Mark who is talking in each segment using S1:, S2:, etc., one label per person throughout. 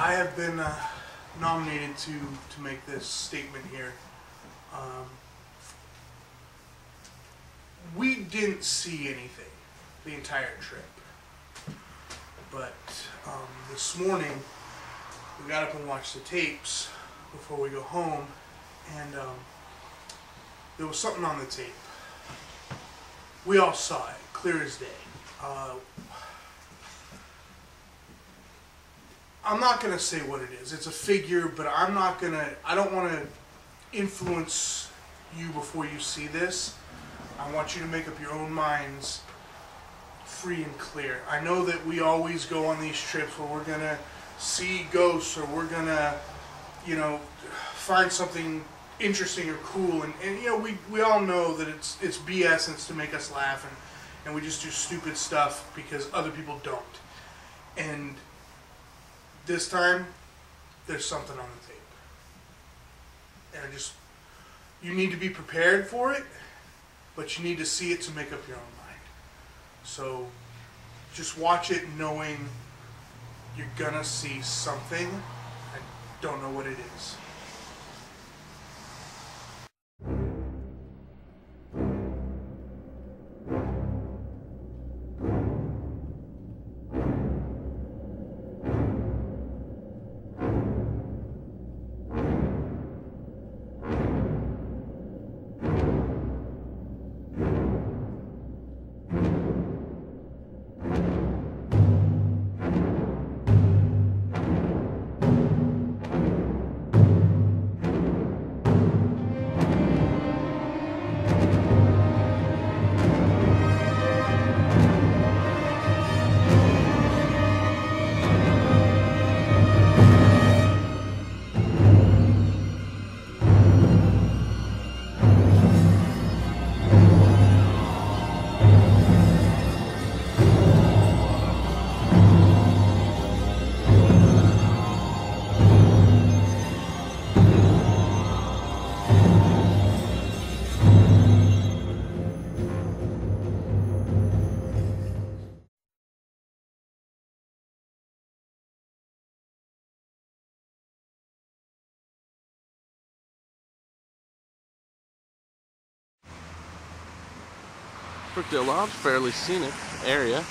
S1: I have been nominated to make this statement here. We didn't see anything the entire trip, but this morning we got up and watched the tapes before we go home, and there was something on the tape. We all saw it, clear as day. I'm not going to say what it is. It's a figure, but I don't want to influence you before you see this. I want you to make up your own minds free and clear. I know that we always go on these trips where we're going to see ghosts, or we're going to, find something interesting or cool. And we all know that it's BS and it's to make us laugh, and we just do stupid stuff because other people don't. And this time, there's something on the tape. And you need to be prepared for it, but you need to see it to make up your own mind. So, just watch it knowing you're gonna see something. I don't know what it is.
S2: Brookdale Lodge, fairly scenic area.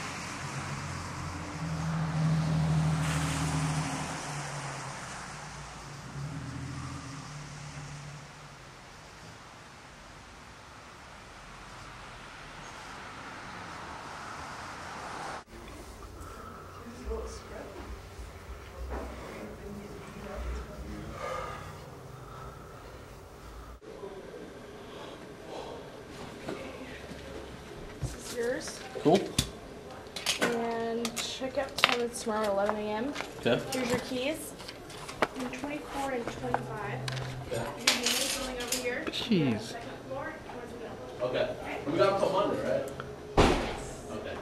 S3: Yours.
S2: Cool.
S3: And check out time it's tomorrow, 11 a.m.
S2: Okay.
S3: Here's your keys. And 24 and 25.
S2: Okay.
S3: Going over here.
S2: Jeez.
S3: Second floor.
S2: Okay. We got until Monday, right? Okay.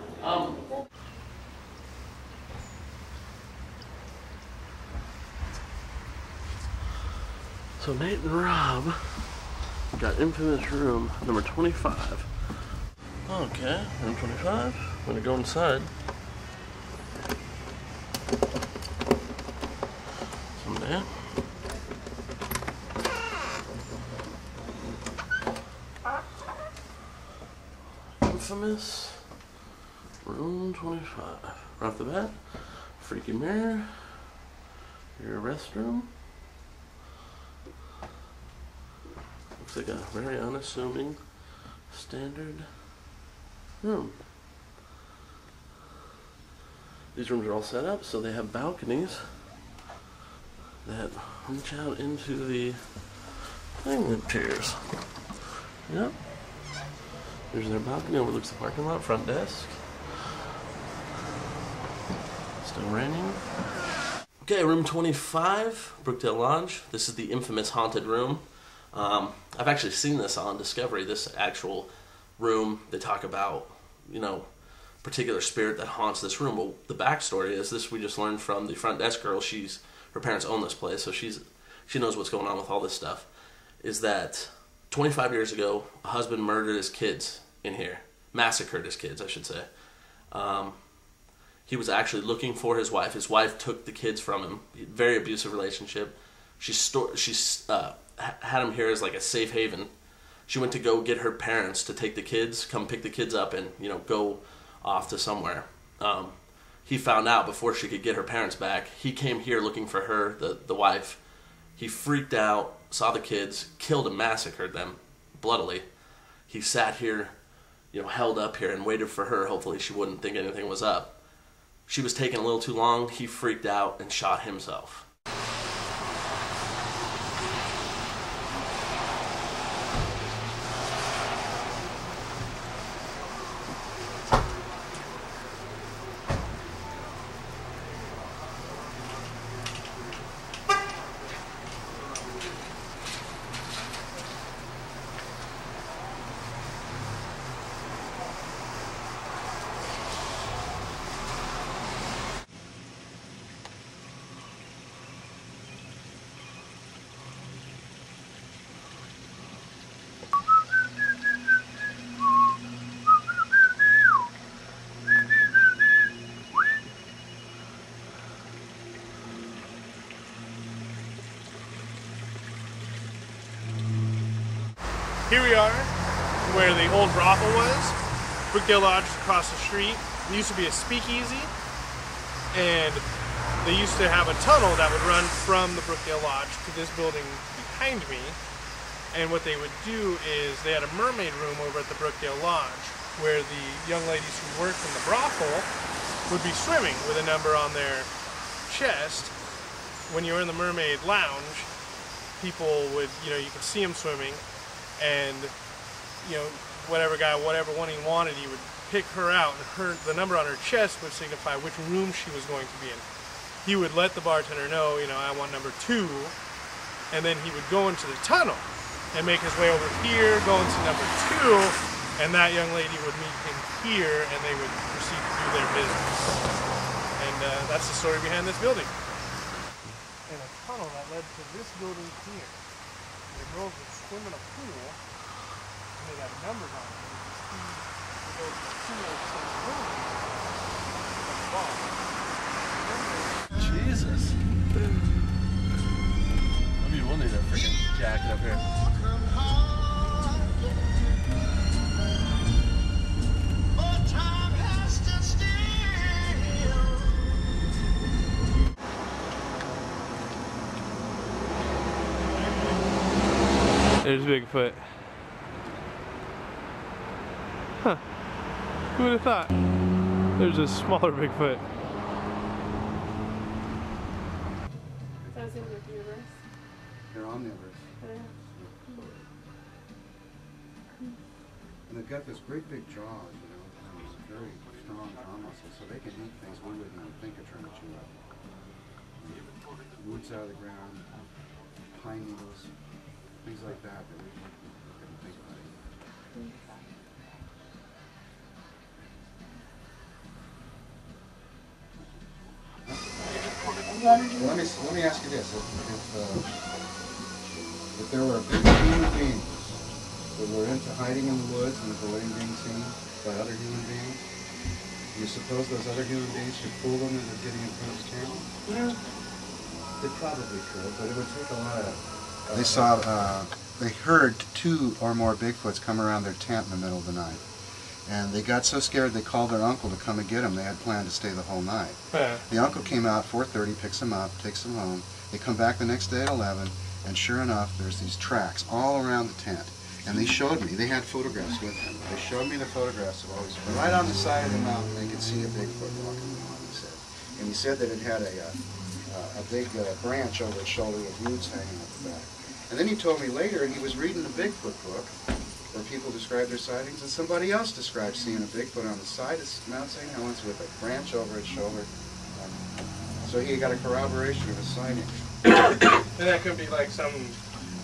S2: So Nate and Rob got infamous room number 25. Okay, room 25. I'm gonna go inside. Someday. Infamous room 25. Right off the bat, freaky mirror. Your restroom. Looks like a very unassuming standard room. These rooms are all set up so they have balconies that reach out into the thing that appears. Yep. There's their balcony, overlooks the parking lot, front desk. Still raining. Okay, room 25, Brookdale Lodge. This is the infamous haunted room. I've actually seen this on Discovery, this actual room. They talk about, particular spirit that haunts this room. Well, the backstory is this, we just learned from the front desk girl. Her parents own this place, so she knows what's going on with all this stuff. Is that 25 years ago, a husband murdered his kids in here. Massacred his kids, I should say. He was actually looking for his wife. His wife took the kids from him. Very abusive relationship. She had him here as like a safe haven. She went to go get her parents to take the kids, come pick the kids up, and go off to somewhere. He found out before she could get her parents back. He came here looking for her, the wife. He freaked out, saw the kids, killed and massacred them bloodily. He sat here, held up here and waited for her. Hopefully she wouldn't think anything was up. She was taking a little too long. He freaked out and shot himself.
S4: Here we are, where the old brothel was. Brookdale Lodge is across the street. It used to be a speakeasy, and they used to have a tunnel that would run from the Brookdale Lodge to this building behind me. And what they would do is they had a mermaid room over at the Brookdale Lodge, where the young ladies who worked in the brothel would be swimming with a number on their chest. When you were in the mermaid lounge, people would, you could see them swimming. And whatever one he wanted, he would pick her out, and the number on her chest would signify which room she was going to be in. He would let the bartender know, I want number 2, and then he would go into the tunnel and make his way over here, go into number 2, and that young lady would meet him here, and they would proceed to do their business. And that's the story behind this building. And a tunnel that led to this building here. The girls would swim in a pool, and they got numbers on it. You can see the pool.
S2: Jesus. Maybe we'll need a freaking jacket up here.
S4: There's Bigfoot. Huh. Who would have thought? There's a smaller Bigfoot.
S3: Those in the universe.
S5: They're omnivorous. And they've got this great big jaws, and these very strong jaw muscles, so they can eat things we wouldn't even think of trying to chew up. Roots out of the ground, pine needles, things like that that we couldn't think about. Well, let me ask you this: if there were a big human beings that were into hiding in the woods and avoiding being seen by other human beings, do you suppose those other human beings could fool them into getting in front of the camera? Yeah. They probably could, but it would take a lot of... They heard 2 or more Bigfoots come around their tent in the middle of the night. And they got so scared they called their uncle to come and get them. They had planned to stay the whole night.
S4: Yeah.
S5: The uncle came out 4:30, picks them up, takes them home. They come back the next day at 11, and sure enough, there's these tracks all around the tent. And they showed me, they had photographs with them. They showed me the photographs of all these. Right on the side of the mountain, they could see a Bigfoot walking along, he said. And he said that it had a big branch over its shoulder with roots hanging out the back. And then he told me later he was reading a Bigfoot book where people describe their sightings, and somebody else described seeing a Bigfoot on the side of Mount St. Helens with a branch over its shoulder. So he got a corroboration of his sighting.
S4: And that could be like some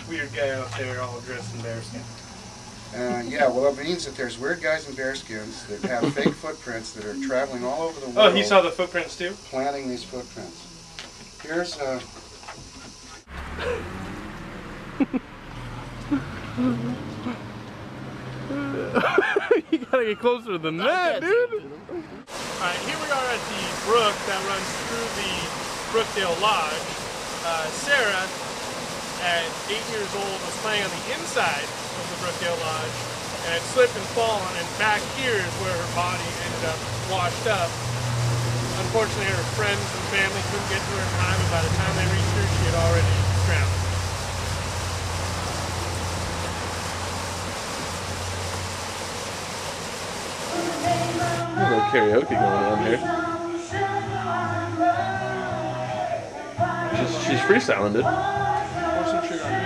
S4: weird guy out there all dressed in bearskin.
S5: Yeah, well, it means that there's weird guys in bearskins that have fake footprints that are traveling all over the world.
S4: Oh, he saw the footprints too?
S5: Planting these footprints. Here's
S4: You gotta get closer than that, dude. Alright, here we are at the brook that runs through the Brookdale Lodge. Sarah, at 8 years old, was playing on the inside of the Brookdale Lodge and had slipped and fallen, and back here is where her body ended up washed up. Unfortunately, her friends and family couldn't get to her in time, and by the time they reached her, she had already drowned.
S2: A little karaoke going on here. She's freestyling, dude.
S4: Pour some sugar on me.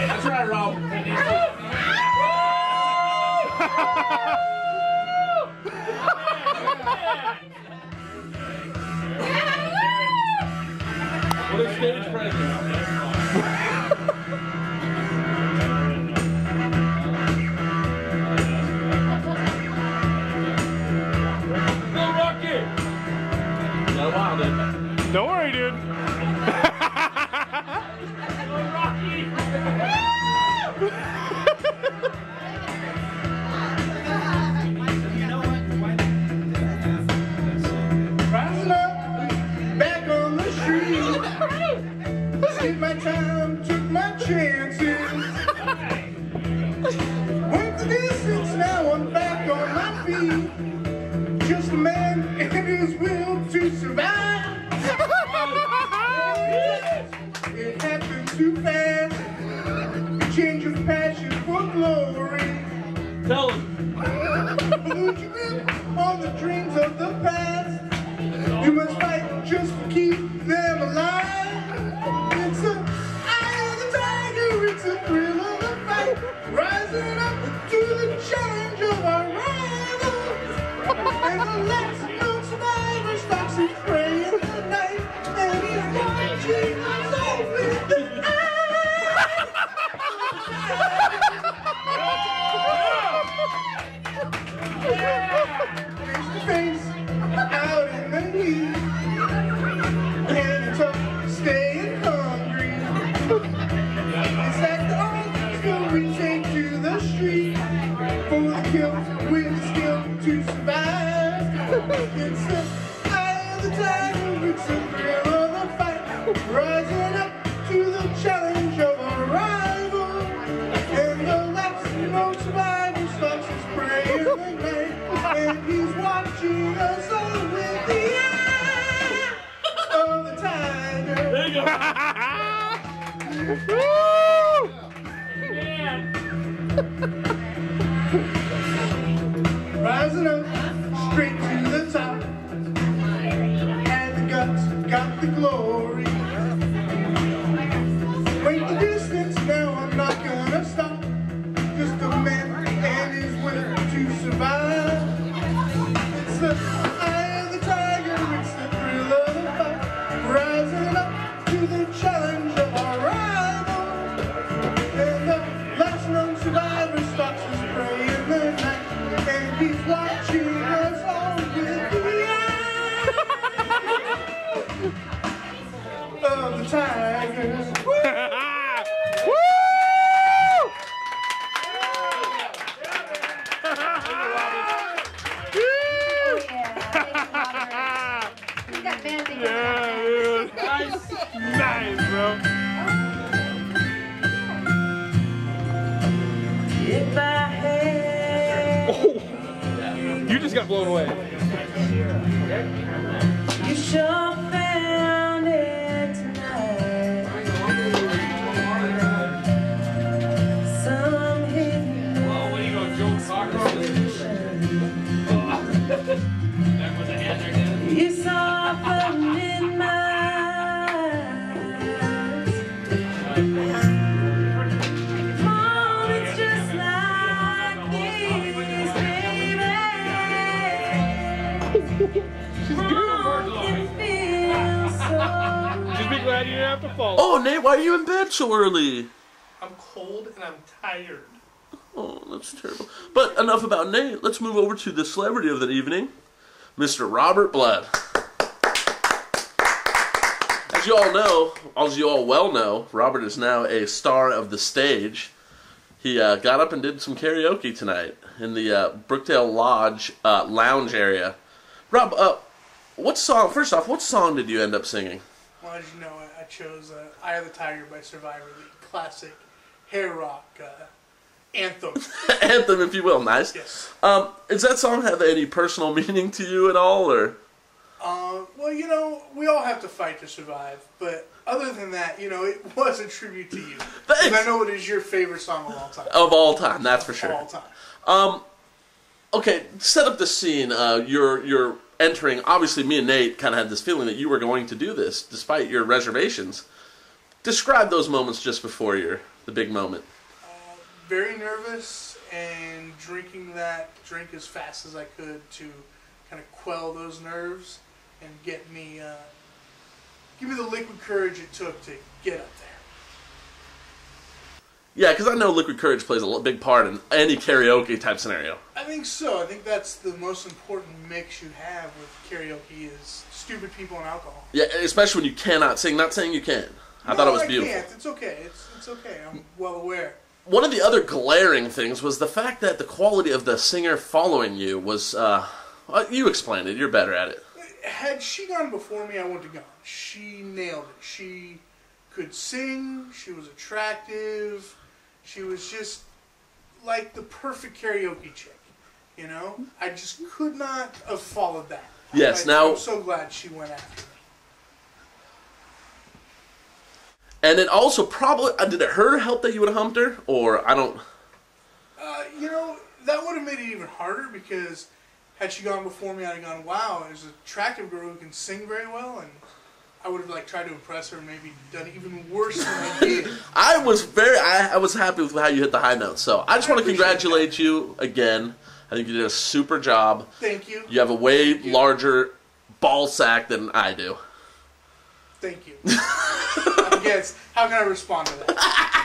S6: That's right, Rob. What a stage presence.
S4: Don't worry, dude.
S6: Rising up, back on the street. Took my time, took my chances. Went the distance, now I'm back on my feet. Just a man and his will to survive. It happened too fast. A change of passion for glory.
S2: Tell him.
S6: Lose your grip on the dreams of the past. You must fight just to keep them alive. It's the eye of the tiger, it's the thrill of the fight. Rising up to the challenge of our rival. And the last known survivor stalks his prey in the night. And he's watching us all with the eye. Face to face, out in the heat. And it's up, staying hungry. It's like the old school we take to the street. For the kill, with the skill to survive. It's the eye of the tiger, it's the thrill of the fight. Rising up to the challenge of our rival. And the last known survivor stalks his prey in the night. And he's watching us all with the eye of the tiger.
S2: There you go.
S6: Rising up, straight to the top. And the guts got the glory. Wait the distance, now I'm not gonna stop. Just a man and his will to survive. It's the eye of the tiger, it's the thrill of the fight. Rising up to the challenge of our rival. And the last known survivor stalks his prey in the night. And he's watching us all with the eye of the tiger.
S4: Nice, bro. Oh. You just got blown away.
S7: You sure found it tonight. Some hidden.
S6: Well, what are you going to Joe Soccer? That was a hand there,
S7: You softened in my eyes.
S4: glad you didn't have to follow.
S2: Oh, Nate, why are you in bed so early?
S4: I'm cold and I'm tired.
S2: Oh, that's terrible. But enough about Nate. Let's move over to the celebrity of the evening, Mr. Robert Blood. As you all know, as you all well know, Robert is now a star of the stage. He got up and did some karaoke tonight in the Brookdale Lodge lounge area. Rob, what song? First off, what song did you end up singing?
S1: Well, as you know, I chose "Eye of the Tiger" by Survivor, the classic hair rock anthem.
S2: Anthem, if you will. Nice.
S1: Yes.
S2: Does that song have any personal meaning to you at all, or?
S1: Well, you know, we all have to fight to survive, but other than that, you know, it was a tribute to you.
S2: Thanks.
S1: And I know it is your favorite song of all time.
S2: Of all time, that's for sure.
S1: Of all time.
S2: Okay, set up the scene. You're entering. Obviously, me and Nate kind of had this feeling that you were going to do this, despite your reservations. Describe those moments just before the big moment.
S1: Very nervous and drinking that drink as fast as I could to kind of quell those nerves and give me the liquid courage it took to get up there.
S2: Yeah, because I know liquid courage plays a big part in any karaoke type scenario.
S1: I think so. I think that's the most important mix you have with karaoke is stupid people and alcohol.
S2: Yeah, especially when you cannot sing. Not saying you can. I thought it was beautiful.
S1: I can't. It's okay. It's okay. I'm well aware.
S2: One of the other glaring things was the fact that the quality of the singer following you was, you explained it, you're better at it.
S1: Had she gone before me, I wouldn't have gone. She nailed it. She could sing, she was attractive, she was just like the perfect karaoke chick, you know? I just could not have followed that.
S2: Yes, now...
S1: I'm so glad she went after me.
S2: And it also probably, did it hurt or help that you would have humped her? Or, I don't...
S1: You know, that would have made it even harder because had she gone before me, I'd have gone, wow, there's an attractive girl who can sing very well, and I would have like tried to impress her and maybe done even worse than I did.
S2: I was happy with how you hit the high notes, so I just want to congratulate you again. I think you did a super job.
S1: Thank you.
S2: You have a way larger ball sack than I do.
S1: Thank you. I guess, how can I respond to that?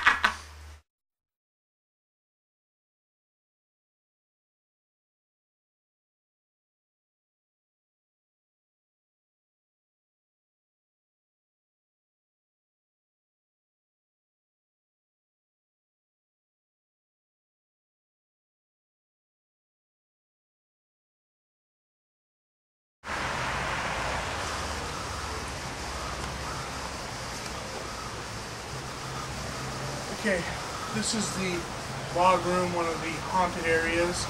S1: Okay, this is the log room, one of the haunted areas.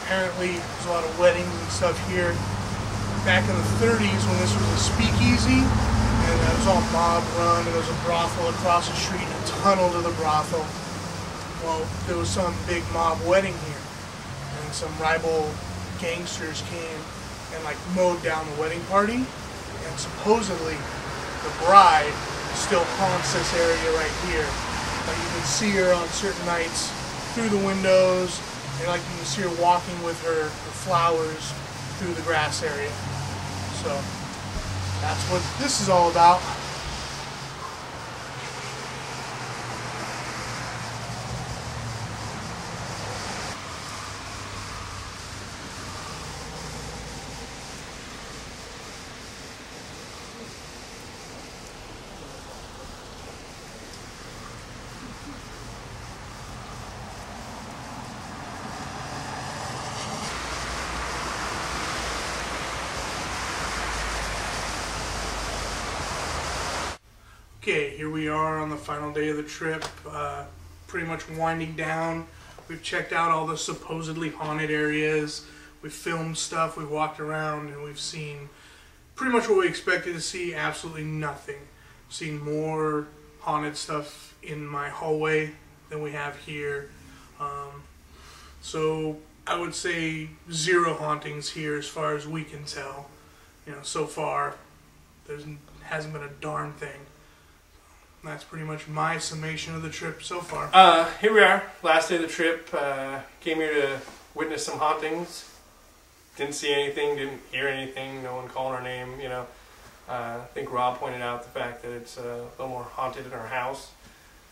S1: Apparently, there's a lot of weddings and stuff here. Back in the 30s, when this was a speakeasy, and it was all mob run, and there was a brothel across the street and a tunnel to the brothel. Well, there was some big mob wedding here, and some rival gangsters came and like mowed down the wedding party, and supposedly the bride still haunts this area right here. Like you can see her on certain nights through the windows, and like you can see her walking with her flowers through the grass area. So that's what this is all about. Okay, here we are on the final day of the trip, pretty much winding down. We've checked out all the supposedly haunted areas, we've filmed stuff, we've walked around, and we've seen pretty much what we expected to see, absolutely nothing. We've seen more haunted stuff in my hallway than we have here. So I would say 0 hauntings here as far as we can tell. You know, so far, there hasn't been a darn thing. That's pretty much my summation of the trip so far.
S4: Here we are, last day of the trip. Came here to witness some hauntings. Didn't see anything, didn't hear anything, no one calling our name, you know. I think Rob pointed out the fact that it's a little more haunted in our house.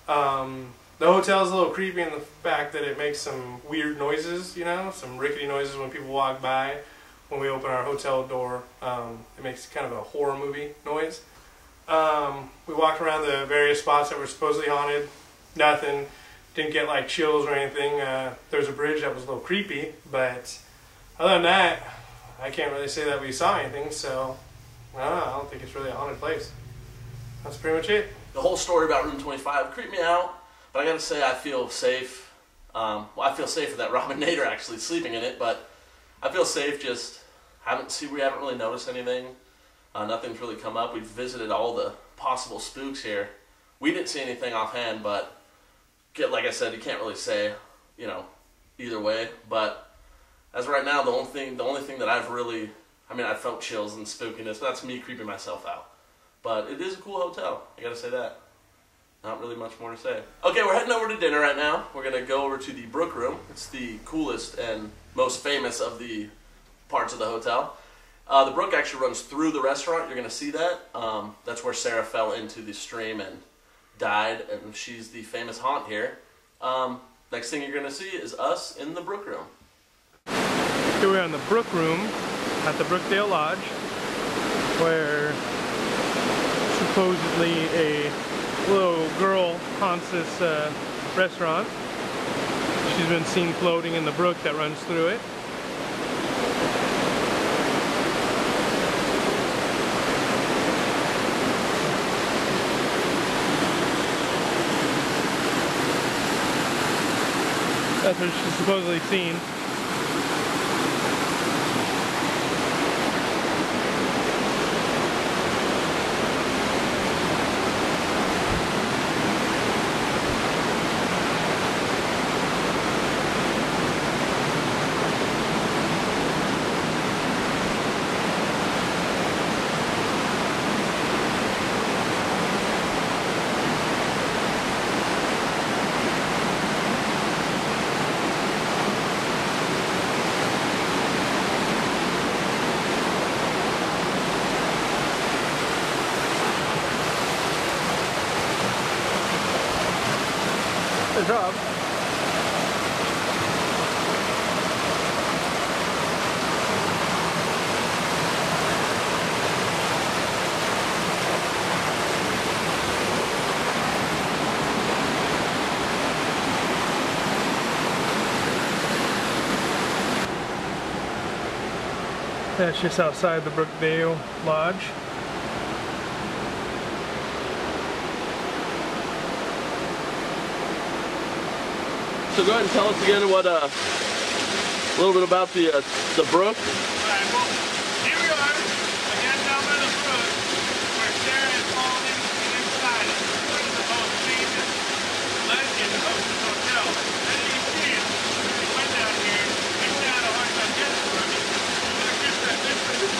S4: The hotel is a little creepy in the fact that it makes some weird noises, you know, some rickety noises when people walk by. When we open our hotel door, it makes kind of a horror movie noise. We walked around the various spots that were supposedly haunted. Nothing. Didn't get like chills or anything. There's a bridge that was a little creepy, but other than that, I can't really say that we saw anything, so I don't think it's really a haunted place. That's pretty much it.
S2: The whole story about room 25 creeped me out, but I gotta say I feel safe. Well, I feel safer that Rob and Nate are actually sleeping in it, but I feel safe. Just we haven't really noticed anything. Nothing's really come up. We've visited all the possible spooks here. We didn't see anything offhand, but like I said, you can't really say, you know, either way. But as of right now, the only thing that I've really, I felt chills and spookiness, but that's me creeping myself out. But it is a cool hotel, I gotta say that. Not really much more to say. Okay, we're heading over to dinner right now. We're gonna go over to the Brook Room. It's the coolest and most famous of the parts of the hotel. The brook actually runs through the restaurant. You're gonna see that. That's where Sarah fell into the stream and died, and she's the famous haunt here. Next thing you're gonna see is us in the Brook Room.
S4: Here we are in the Brook Room at the Brookdale Lodge, where supposedly a little girl haunts this restaurant. She's been seen floating in the brook that runs through it. That's what she's supposedly seen. Good job. That's just outside the Brookdale Lodge.
S2: So go ahead and tell us again what a little bit about the brook.
S4: Alright, well, here we are, again down by the brook, where Sarah has fallen inside it. This is the most famous legend of this hotel. As you can see, we went down here, it's down a hard time getting from it. Look at that difference.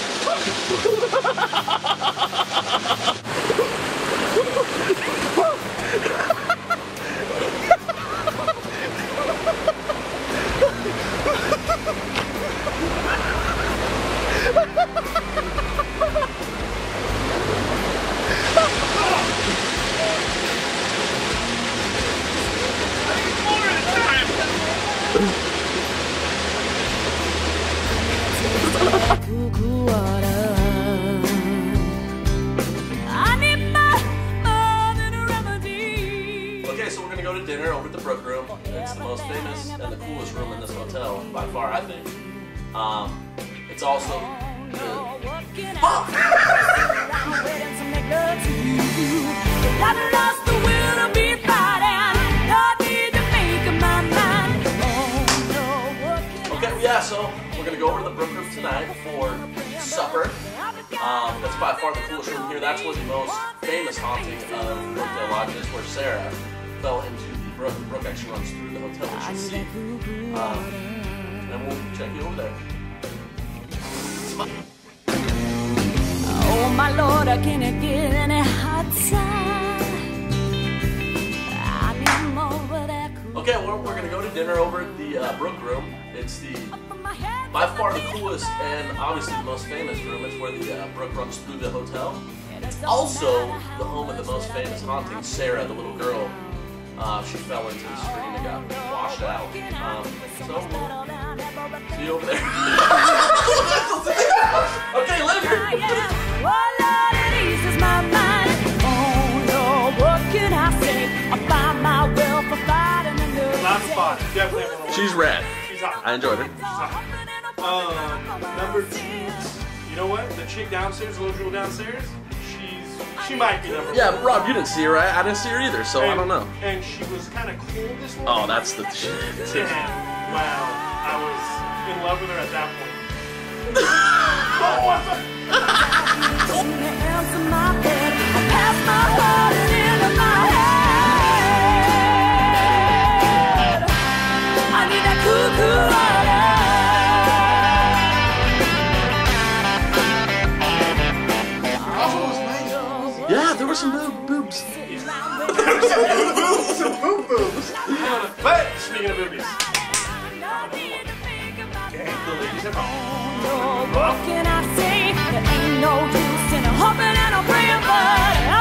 S2: Okay, so we're gonna go to dinner over at the Brook Room. It's the most famous and the coolest room in this hotel, by far, I think. It's also Okay, yeah, so we're gonna go over to the Brook Room tonight for supper. That's by far the coolest room here. That's where the most famous haunting of Brookdale Lodge is, where Sarah fell into the brook. The brook actually runs through the hotel, which you'll see. And we'll check you over there.
S7: Oh my Lord, I can't get any hot time. I need more of that cool.
S2: Okay, we're gonna go to dinner over at the Brook Room. It's the
S7: Up on my head.
S2: By far the coolest and obviously the most famous room is where the brook runs through the hotel. It's also the home of the most famous haunting, Sarah, the little girl. She fell into the stream and got washed out. So we'll see you over there. Okay, later.
S4: Lots of fun. Definitely everyone.
S2: She's rad.
S4: She's hot.
S2: I enjoyed her.
S4: She's hot. Number 2. You know what? The chick downstairs, the little girl downstairs, she might be number 1.
S2: Yeah, but Rob, you didn't see her, right? I didn't see her either, so I don't know.
S4: And she was kind of cold this morning.
S2: Oh, that's the shit.
S4: And, wow, I was in love with her at that point.
S2: Yeah, there were some boobs.
S5: Some boobs.
S4: But speaking of boobies, the ladies have
S7: What can I say? There ain't no use in hoping and praying, but